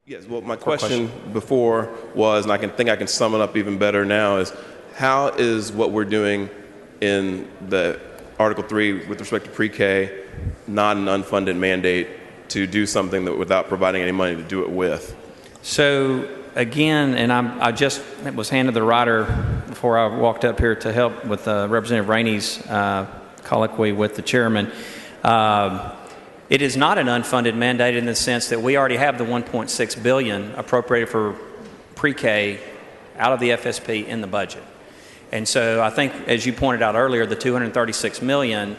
Yes, well, my question before was, and I think I can sum it up even better now, is how is what we're doing in the Article 3 with respect to pre-K not an unfunded mandate to do something that without providing any money to do it with? So again, and I just was handed the rider before I walked up here to help with Representative Rainey's colloquy with the chairman. It is not an unfunded mandate in the sense that we already have the $1.6 billion appropriated for pre-K out of the FSP in the budget. And so I think, as you pointed out earlier, the $236 million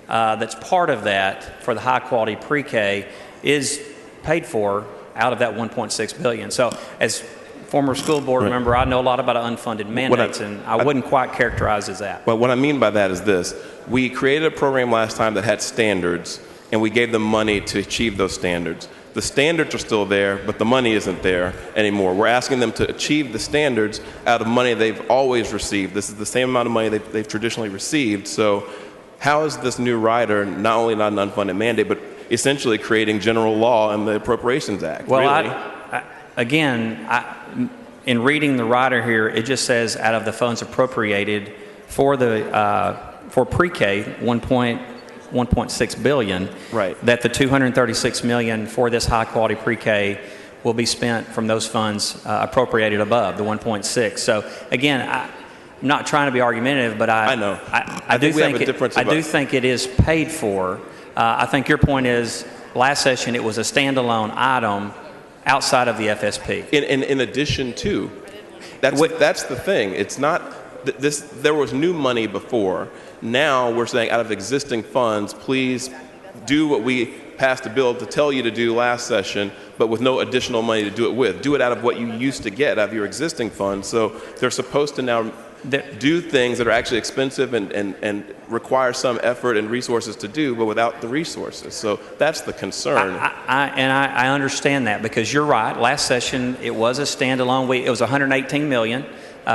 that's part of that for the high-quality pre-K is paid for out of that $1.6 billion. So as former school board member, I know a lot about unfunded mandates, and I wouldn't quite characterize as that. Well, what I mean by that is this. We created a program last time that had standards, and we gave them money to achieve those standards. The standards are still there, but the money isn't there anymore. We're asking them to achieve the standards out of money they've always received. This is the same amount of money they've traditionally received. So how is this new rider not only not an unfunded mandate, but essentially creating general law in the Appropriations Act? Well, really? In reading the rider here, it just says out of the funds appropriated for pre-K, $1.6 billion, right, that the $236 million for this high-quality pre-K will be spent from those funds appropriated above the 1.6. So again, I'm not trying to be argumentative, but I know. I do think it is paid for. I think your point is last session it was a standalone item outside of the FSP. In addition to, that's the thing. It's not this. There was new money before. Now we're saying out of existing funds, please do what we passed a bill to tell you to do last session, but with no additional money to do it with. Do it out of what you used to get out of your existing funds. So they're supposed to now do things that are actually expensive and require some effort and resources to do, but without the resources. So that's the concern. I understand that, because you're right. Last session it was a standalone. It was $118 million.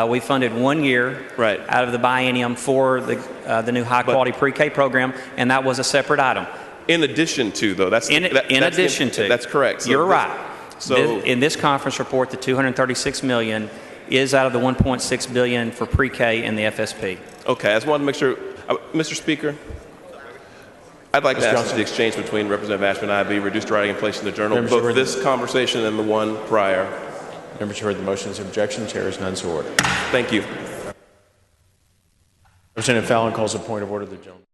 We funded 1 year out of the biennium for the new high-quality pre-K program, and that was a separate item. In addition to, though, that's correct. So you're right. So in this conference report, the $236 million is out of the $1.6 billion for pre-K in the FSP. Okay, I just wanted to make sure, Mr. Speaker. I'd like to ask the exchange between Representative Ashby and I be reduced to writing in place in the journal, both this conversation and the one prior. Members heard the motion's objection. Chair is none so ordered. Thank you. Representative Fallon calls a point of order. The gentleman.